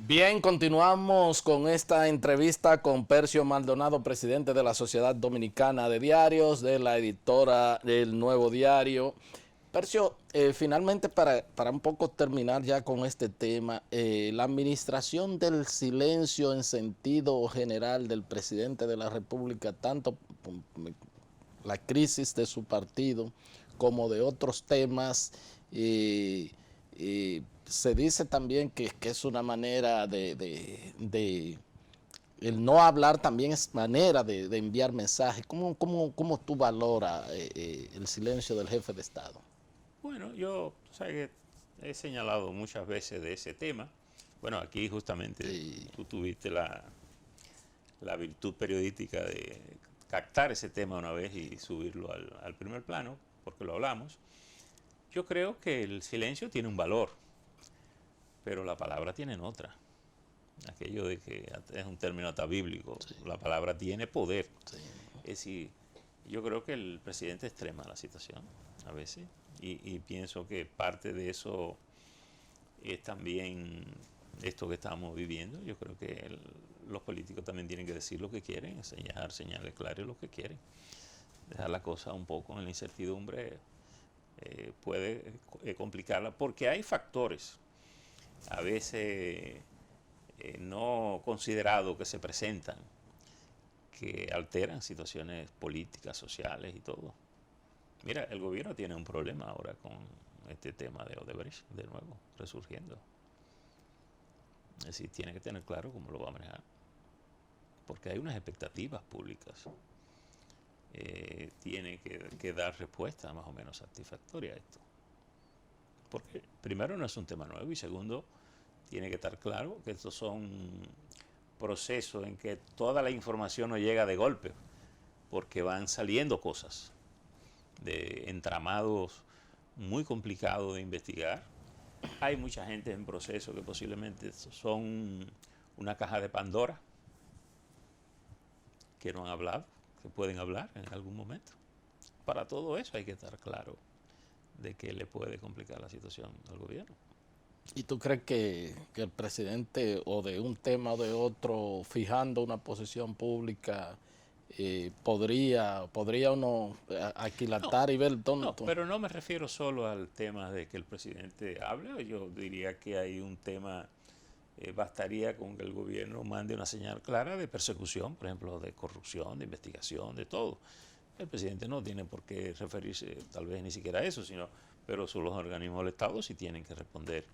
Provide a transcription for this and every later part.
Bien, continuamos con esta entrevista con Percio Maldonado, presidente de la Sociedad Dominicana de Diarios, de la editora del Nuevo Diario. Percio, finalmente para un poco terminar ya con este tema, la administración del silencio en sentido general del presidente de la República, tanto la crisis de su partido como de otros temas, se dice también que es una manera de el no hablar también es manera de enviar mensajes. ¿Cómo tú valoras el silencio del jefe de Estado? Bueno, yo, sabes que he señalado muchas veces de ese tema. Bueno, aquí justamente Sí. tú tuviste la virtud periodística de captar ese tema una vez y subirlo al primer plano, porque lo hablamos. Yo creo que el silencio tiene un valor, pero la palabra tiene otra. Aquello de que es un término hasta bíblico, Sí, la palabra tiene poder. sí. Es decir, yo creo que el presidente extrema la situación a veces y pienso que parte de eso es también esto que estamos viviendo. Yo creo que los políticos también tienen que decir lo que quieren, enseñar señales claras lo que quieren. Dejar la cosa un poco en la incertidumbre puede complicarla porque hay factores a veces no considerados que se presentan que alteran situaciones políticas, sociales y todo. Mira, el gobierno tiene un problema ahora con este tema de Odebrecht, de nuevo, resurgiendo. Es decir, tiene que tener claro cómo lo va a manejar, porque hay unas expectativas públicas. Tiene que dar respuesta más o menos satisfactoria a esto. Porque primero no es un tema nuevo y segundo, tiene que estar claro que estos son procesos en que toda la información no llega de golpe, porque van saliendo cosas de entramados muy complicados de investigar. Hay mucha gente en proceso que posiblemente son una caja de Pandora que no han hablado, que pueden hablar en algún momento. Para todo eso hay que estar claro de que le puede complicar la situación al gobierno. ¿Y tú crees que el presidente o de un tema o de otro, fijando una posición pública, podría uno No, aquilatar y ver no, tonto? pero no me refiero solo al tema de que el presidente hable. Yo diría que hay un tema, bastaría con que el gobierno mande una señal clara de persecución, por ejemplo, de corrupción, de investigación, de todo. El presidente no tiene por qué referirse tal vez ni siquiera a eso, pero son los organismos del Estado sí tienen que responder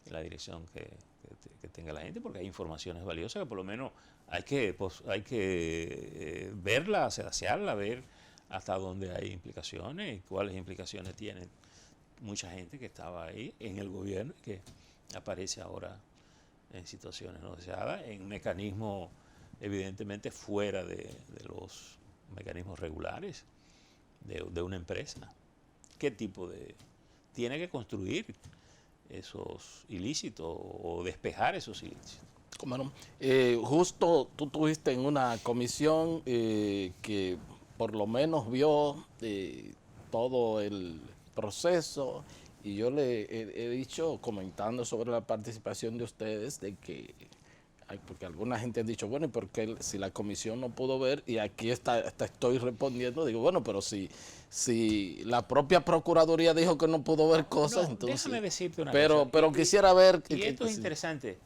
en la dirección que tenga la gente, porque hay informaciones valiosas que por lo menos hay que verla, sedaciarla, ver hasta dónde hay implicaciones y cuáles implicaciones tiene mucha gente que estaba ahí en el gobierno y que aparece ahora en situaciones no deseadas, en mecanismos evidentemente fuera de los mecanismos regulares de una empresa. ¿Qué tipo de...? Tiene que construir esos ilícitos o despejar esos ilícitos. ¿Cómo no? Justo tú tuviste en una comisión que por lo menos vio todo el proceso y yo le he dicho, comentando sobre la participación de ustedes, de que porque alguna gente ha dicho, bueno, ¿y por qué si la comisión no pudo ver? Y aquí estoy respondiendo, digo, bueno, pero si la propia Procuraduría dijo que no pudo ver cosas, No, entonces, déjame decirte una cosa. pero quisiera ver, Y esto es interesante,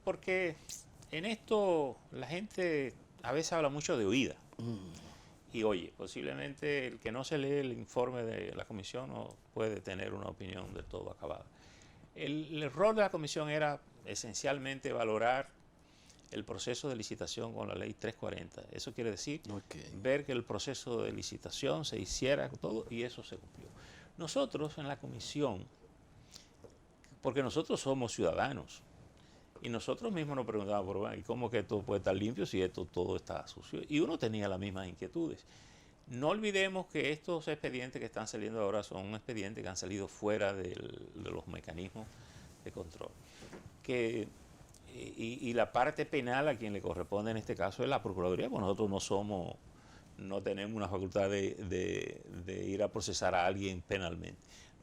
porque en esto la gente a veces habla mucho de oída. Y oye, posiblemente el que no se lee el informe de la comisión no puede tener una opinión del todo acabada. El error de la comisión era esencialmente valorar el proceso de licitación con la ley 340. Eso quiere decir okay, ver que el proceso de licitación se hiciera todo y eso se cumplió. Nosotros en la comisión, porque nosotros somos ciudadanos y nosotros mismos nos preguntábamos, ¿y cómo que esto puede estar limpio si esto todo está sucio? Y uno tenía las mismas inquietudes. No olvidemos que estos expedientes que están saliendo ahora son expedientes que han salido fuera de los mecanismos de control. Que, y la parte penal a quien le corresponde en este caso es la Procuraduría, porque nosotros no tenemos una facultad de ir a procesar a alguien penalmente.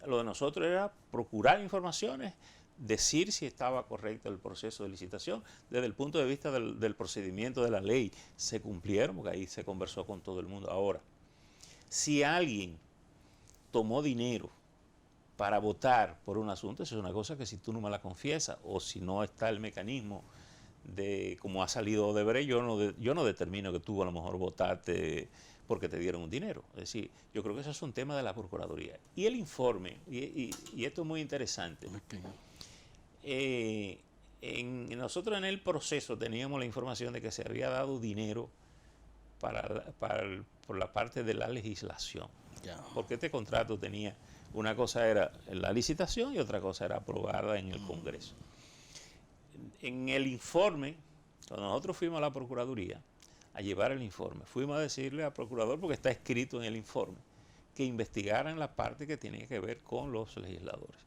Lo de nosotros era procurar informaciones decir si estaba correcto el proceso de licitación. Desde el punto de vista del procedimiento de la ley, se cumplieron, porque ahí se conversó con todo el mundo. Ahora, si alguien tomó dinero para votar por un asunto, eso es una cosa que si tú no me la confiesas o si no está el mecanismo de cómo ha salido Odebrecht, yo no determino que tú a lo mejor votaste porque te dieron un dinero. Es decir, yo creo que eso es un tema de la Procuraduría. Y el informe, y esto es muy interesante, nosotros en el proceso teníamos la información de que se había dado dinero por la parte de la legislación. Porque este contrato tenía, una cosa era la licitación y otra cosa era aprobada en el Congreso. En el informe, cuando nosotros fuimos a la Procuraduría a llevar el informe, fuimos a decirle al procurador, porque está escrito en el informe, que investigaran la parte que tenía que ver con los legisladores.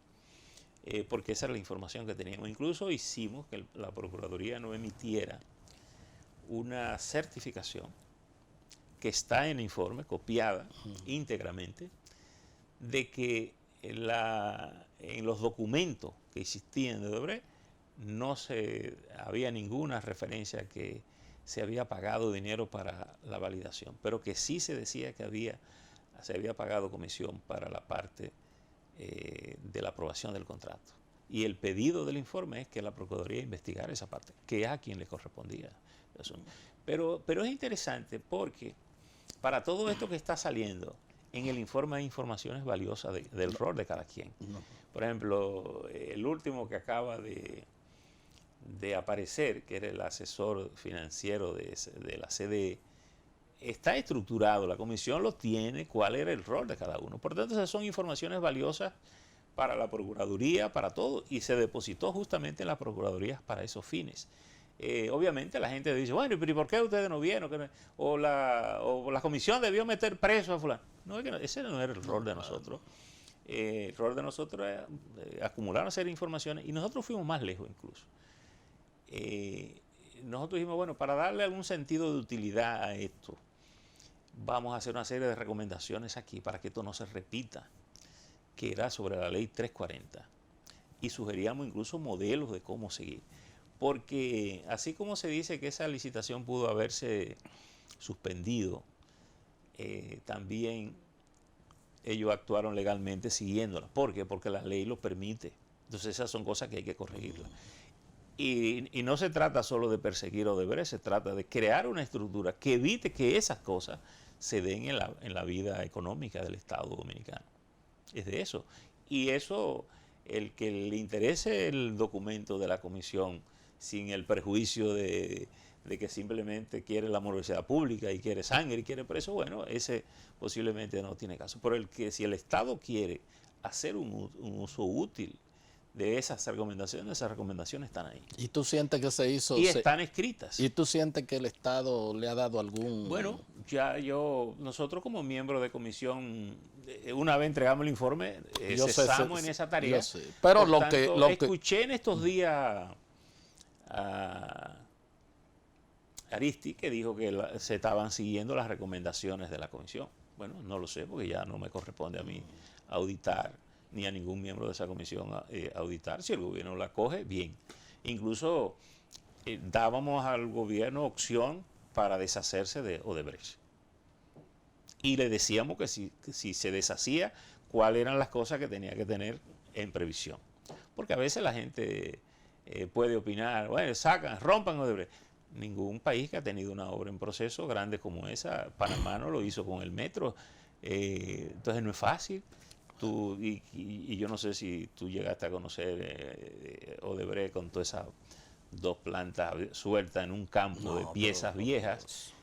Porque esa era la información que teníamos. Incluso hicimos que la Procuraduría no emitiera una certificación que está en el informe, copiada íntegramente, de que en los documentos que existían de Odebrecht no había ninguna referencia que se había pagado dinero para la validación, pero que sí se decía que se había pagado comisión para la parte de la aprobación del contrato. Y el pedido del informe es que la Procuraduría investigara esa parte, que es a quien le correspondía. Pero es interesante porque para todo esto que está saliendo, en el informe hay informaciones valiosas del rol de cada quien. Por ejemplo, el último que acaba de aparecer, que era el asesor financiero de la CDE, está estructurado, la comisión lo tiene, cuál era el rol de cada uno. Por tanto, esas son informaciones valiosas para la Procuraduría, para todo, y se depositó justamente en la Procuraduría para esos fines. Obviamente la gente dice, bueno, pero ¿y por qué ustedes no vieron? O la comisión debió meter preso a fulano. No, ese no era el rol de nosotros. El rol de nosotros era acumular una serie de informaciones, y nosotros fuimos más lejos incluso. Nosotros dijimos, bueno, para darle algún sentido de utilidad a esto, vamos a hacer una serie de recomendaciones aquí para que esto no se repita, que era sobre la ley 340. Y sugeríamos incluso modelos de cómo seguir. Porque así como se dice que esa licitación pudo haberse suspendido, también ellos actuaron legalmente siguiéndola. ¿Por qué? Porque la ley lo permite. Entonces esas son cosas que hay que corregirlas. Y no se trata solo de perseguir a Odebrecht, se trata de crear una estructura que evite que esas cosas se den en la vida económica del Estado dominicano. Es de eso. Y eso, el que le interese el documento de la comisión sin el prejuicio de que simplemente quiere la morosidad pública y quiere sangre y quiere preso, bueno, ese posiblemente no tiene caso. Pero si el Estado quiere hacer un uso útil de esas recomendaciones están ahí. ¿Y tú sientes que se hizo? Y están escritas. ¿Y tú sientes que el Estado le ha dado algún...? Bueno, nosotros como miembros de comisión, una vez entregamos el informe, cesamos en esa tarea. Pero escuché en estos días a Aristi, que dijo que se estaban siguiendo las recomendaciones de la comisión. Bueno, no lo sé, porque ya no me corresponde a mí auditar, ni a ningún miembro de esa comisión auditar. Si el gobierno la coge, bien. Incluso dábamos al gobierno opción para deshacerse de Odebrecht. Y le decíamos que si se deshacía, cuáles eran las cosas que tenía que tener en previsión. Porque a veces la gente puede opinar, bueno, rompan Odebrecht. Ningún país que ha tenido una obra en proceso grande como esa, Panamá no lo hizo con el metro, entonces no es fácil. Y yo no sé si tú llegaste a conocer Odebrecht con todas esas dos plantas sueltas en un campo de piezas viejas.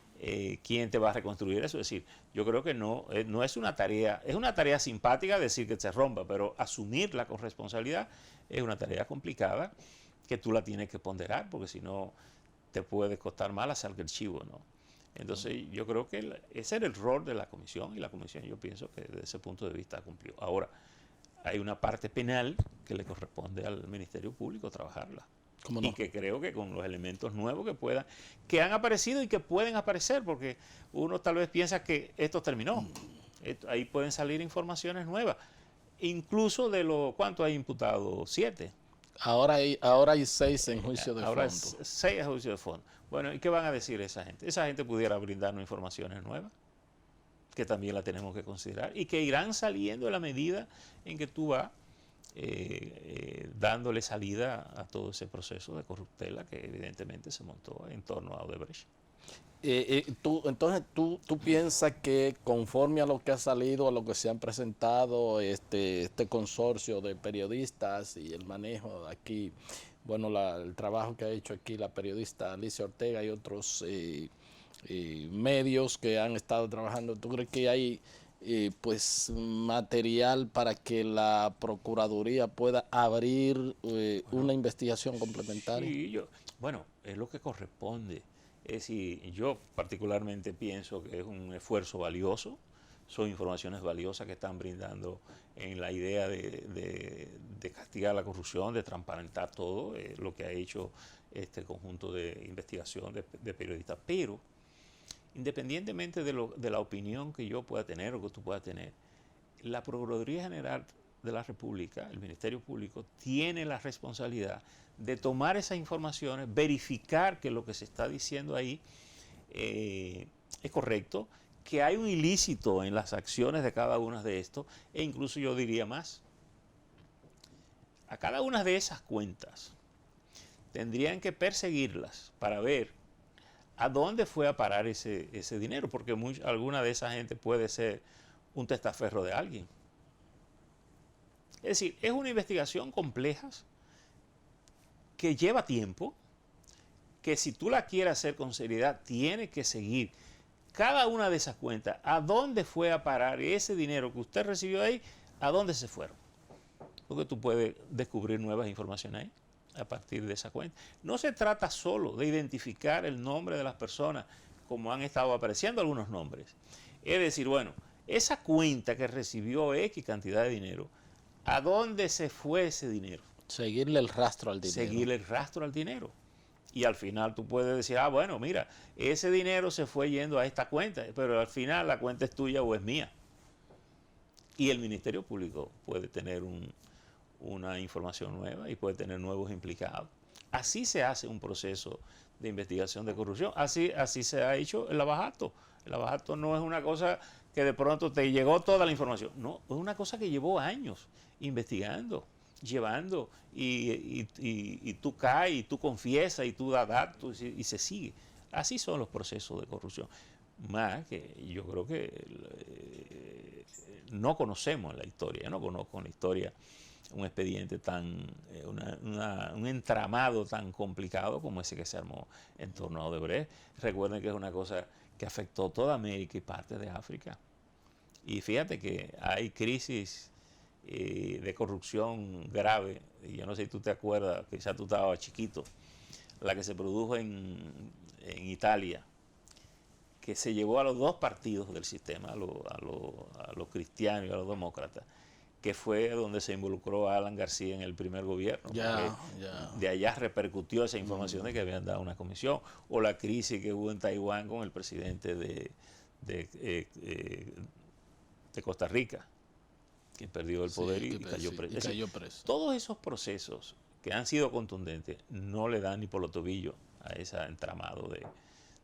¿Quién te va a reconstruir eso? Es decir, yo creo que no es una tarea simpática decir que se rompa, pero asumir la corresponsabilidad es una tarea complicada que tú la tienes que ponderar, porque si no te puede costar mal hacer el chivo, ¿no? Entonces yo creo que ese era el rol de la comisión, y la comisión yo pienso que desde ese punto de vista cumplió. Ahora, hay una parte penal que le corresponde al Ministerio Público trabajarla. ¿Cómo no? Y que creo que con los elementos nuevos que han aparecido y que pueden aparecer, porque uno tal vez piensa que esto terminó. Ahí pueden salir informaciones nuevas. Incluso de ¿cuánto hay imputado? 7. Ahora hay 6 en juicio de Ahora fondo. 6 a juicio de fondo. Bueno, ¿y qué van a decir esa gente? Esa gente pudiera brindarnos informaciones nuevas, que también la tenemos que considerar, y que irán saliendo a la medida en que tú vas dándole salida a todo ese proceso de corruptela que evidentemente se montó en torno a Odebrecht. Entonces, ¿tú piensas que conforme a lo que ha salido, a lo que se han presentado, este consorcio de periodistas y el manejo aquí, bueno, el trabajo que ha hecho aquí la periodista Alicia Ortega y otros medios que han estado trabajando, ¿tú crees que hay pues material para que la Procuraduría pueda abrir una investigación complementaria? Sí, bueno, es lo que corresponde. Es decir, yo particularmente pienso que es un esfuerzo valioso, son informaciones valiosas que están brindando en la idea de castigar la corrupción, de transparentar todo lo que ha hecho este conjunto de investigación de periodistas. Pero, independientemente de la opinión que yo pueda tener o que tú puedas tener, la Procuraduría General de la República, el Ministerio Público, tiene la responsabilidad de tomar esas informaciones, verificar que lo que se está diciendo ahí es correcto, que hay un ilícito en las acciones de cada una de estos, e incluso yo diría más, a cada una de esas cuentas tendrían que perseguirlas para ver a dónde fue a parar ese dinero, porque alguna de esa gente puede ser un testaferro de alguien. Es decir, es una investigación compleja que lleva tiempo, que si tú la quieres hacer con seriedad, tiene que seguir cada una de esas cuentas, a dónde fue a parar ese dinero que usted recibió ahí, a dónde se fueron. Porque tú puedes descubrir nuevas informaciones ahí a partir de esa cuenta. No se trata solo de identificar el nombre de las personas, como han estado apareciendo algunos nombres. Es decir, bueno, esa cuenta que recibió X cantidad de dinero, ¿a dónde se fue ese dinero? Seguirle el rastro al dinero. Seguirle el rastro al dinero. Y al final tú puedes decir, ah, bueno, mira, ese dinero se fue yendo a esta cuenta, pero al final la cuenta es tuya o es mía. Y el Ministerio Público puede tener una información nueva y puede tener nuevos implicados. Así se hace un proceso de investigación de corrupción. Así se ha hecho el lavajato. El lavajato no es una cosa que de pronto te llegó toda la información. No, es una cosa que llevó años investigando, llevando, y tú caes, y tú confiesas, y tú das datos, y se sigue. Así son los procesos de corrupción. Más que yo creo que no conocemos la historia. Yo no conozco la historia, un expediente tan, un entramado tan complicado como ese que se armó en torno a Odebrecht. Recuerden que es una cosa que afectó toda América y parte de África. Y fíjate que hay crisis de corrupción grave, y yo no sé si tú te acuerdas, quizás tú estabas chiquito, la que se produjo en Italia, que se llevó a los dos partidos del sistema, a los cristianos y a los demócratas, que fue donde se involucró a Alan García en el primer gobierno. De allá repercutió esa información de que habían dado una comisión, o la crisis que hubo en Taiwán con el presidente de Costa Rica, que perdió el poder y cayó preso. Todos esos procesos que han sido contundentes no le dan ni por los tobillos a ese entramado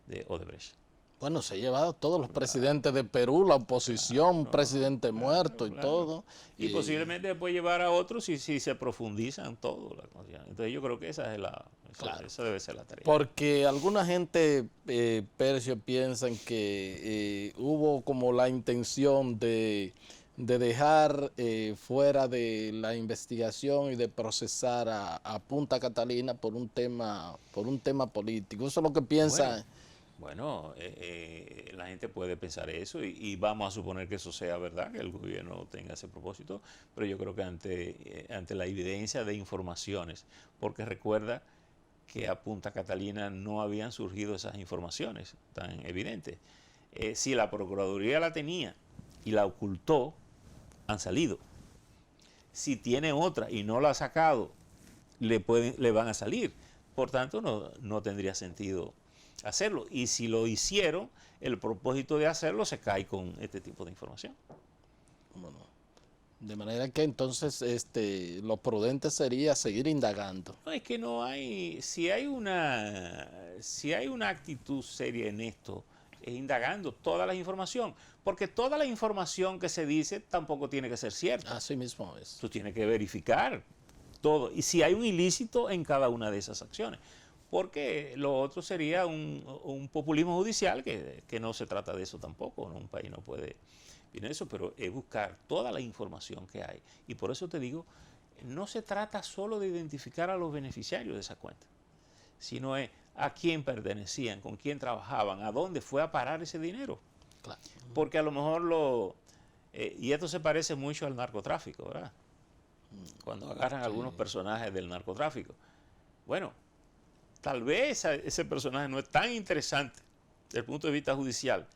de Odebrecht. Bueno, se ha llevado a todos los presidentes de Perú, la oposición, presidente muerto y todo. Y posiblemente después llevar a otros si se profundizan todo. Entonces yo creo que esa debe ser la tarea. Porque alguna gente, Percio, piensan que hubo como la intención de dejar fuera de la investigación y de procesar a Punta Catalina por un tema político. Eso es lo que piensa. Bueno, la gente puede pensar eso y vamos a suponer que eso sea verdad, que el gobierno tenga ese propósito, pero yo creo que ante la evidencia de informaciones, porque recuerda que a Punta Catalina no habían surgido esas informaciones tan evidentes. Si la Procuraduría la tenía y la ocultó, han salido. Si tiene otra y no la ha sacado, le van a salir. Por tanto, no tendría sentido hacerlo. Y si lo hicieron, el propósito de hacerlo se cae con este tipo de información. Bueno, De manera que entonces lo prudente sería seguir indagando. No, es que no hay, si hay una actitud seria en esto, es indagando toda la información, porque toda la información que se dice tampoco tiene que ser cierta. Así mismo es. Tú tienes que verificar todo, y si hay un ilícito en cada una de esas acciones, porque lo otro sería un populismo judicial, que no se trata de eso tampoco, ¿no? Un país no puede vivir eso, pero es buscar toda la información que hay. Y por eso te digo, no se trata solo de identificar a los beneficiarios de esa cuenta, sino es a quién pertenecían, con quién trabajaban, a dónde fue a parar ese dinero. Claro. Porque a lo mejor y esto se parece mucho al narcotráfico, ¿verdad? Cuando agarran algunos personajes del narcotráfico. Bueno, tal vez ese personaje no es tan interesante desde el punto de vista judicial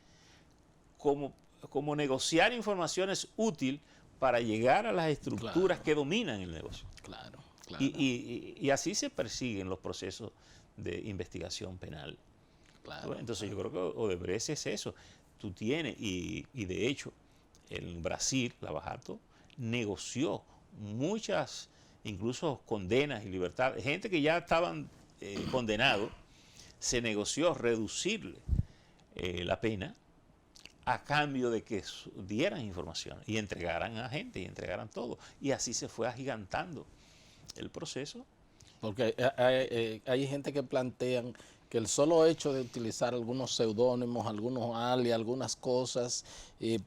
como negociar informaciones útiles para llegar a las estructuras que dominan el negocio. Claro, claro. Y así se persiguen los procesos de investigación penal. Claro, entonces yo creo que Odebrecht es eso. Tú tienes, y de hecho, en Brasil, Lavajato negoció muchas, incluso condenas y libertades. Gente que ya estaban condenados, se negoció reducirle la pena a cambio de que dieran información y entregaran a gente y entregaran todo. Y así se fue agigantando el proceso. Porque hay gente que plantean que el solo hecho de utilizar algunos seudónimos, algunos alias, algunas cosas,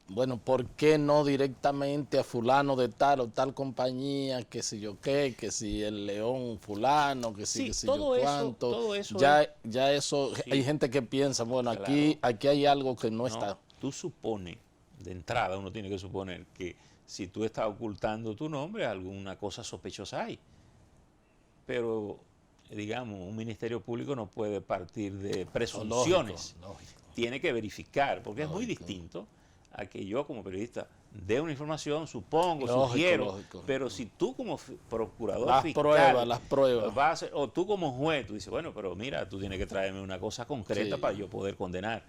bueno, ¿por qué no directamente a fulano de tal o tal compañía, que si yo qué, que si el león fulano, que si, Sí, que si todo yo eso, cuánto? todo eso ya eso, sí, hay gente que piensa, bueno, claro. aquí hay algo que no está. Tú supones, de entrada uno tiene que suponer que si tú estás ocultando tu nombre, alguna cosa sospechosa hay. Pero, digamos, un ministerio público no puede partir de presunciones. Lógico. Tiene que verificar, porque es muy distinto a que yo como periodista dé una información, supongo, sugiero, pero si tú como procurador fiscal, las pruebas. o tú como juez, tú dices, bueno, pero mira, tú tienes que traerme una cosa concreta para yo poder condenar.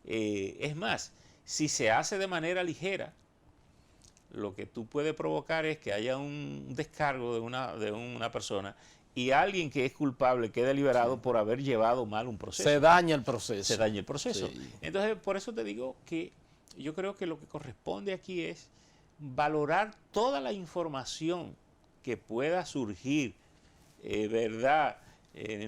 Es más, si se hace de manera ligera, lo que tú puedes provocar es que haya un descargo de una persona y alguien que es culpable quede liberado por haber llevado mal un proceso. Se daña el proceso. Se daña el proceso. Sí. Entonces, por eso te digo que yo creo que lo que corresponde aquí es valorar toda la información que pueda surgir, verdad,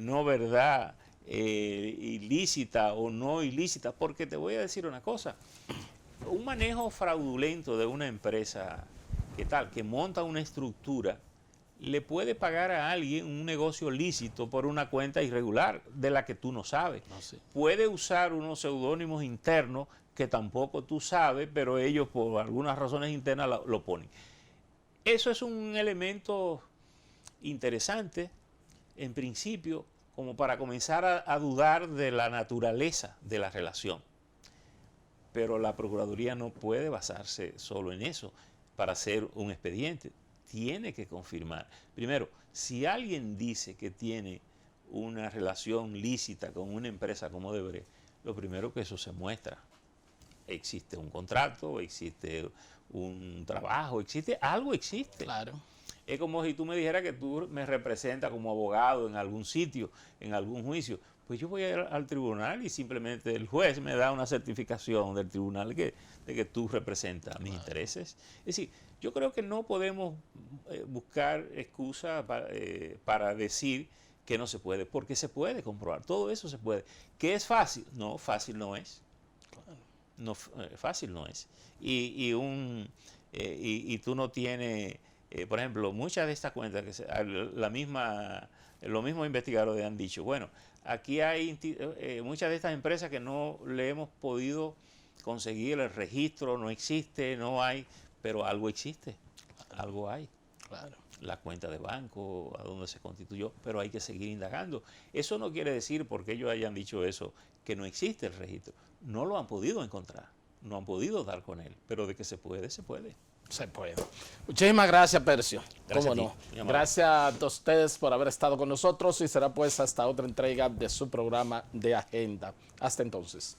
no verdad, ilícita o no ilícita, porque te voy a decir una cosa, un manejo fraudulento de una empresa que monta una estructura, le puede pagar a alguien un negocio lícito por una cuenta irregular de la que tú no sabes. No, sí. Puede usar unos seudónimos internos que tampoco tú sabes, pero ellos por algunas razones internas lo ponen. Eso es un elemento interesante, en principio, como para comenzar a dudar de la naturaleza de la relación. Pero la Procuraduría no puede basarse solo en eso para hacer un expediente. Tiene que confirmar. Primero, si alguien dice que tiene una relación lícita con una empresa como Odebrecht, lo primero que eso se muestra. Existe un contrato, existe un trabajo, algo existe. Claro. Es como si tú me dijeras que tú me representas como abogado en algún sitio, en algún juicio. Pues yo voy a ir al tribunal y simplemente el juez me da una certificación del tribunal de que tú representas mis intereses. Es decir, yo creo que no podemos buscar excusas para decir que no se puede, porque se puede comprobar, todo eso se puede. ¿Qué es fácil? No, fácil no es. No, fácil no es. Y tú no tienes, por ejemplo, muchas de estas cuentas, los mismos investigadores han dicho, bueno, aquí hay muchas de estas empresas que no le hemos podido conseguir el registro, no existe, no hay, pero algo existe, algo hay. Claro. La cuenta de banco, a dónde se constituyó, pero hay que seguir indagando. Eso no quiere decir, porque ellos hayan dicho eso, que no existe el registro. No lo han podido encontrar, no han podido dar con él, pero de que se puede, se puede. Se puede. Muchísimas gracias, Percio. Gracias ¿Cómo a ti, no? Gracias a ustedes por haber estado con nosotros y será pues hasta otra entrega de su programa de Agenda. Hasta entonces.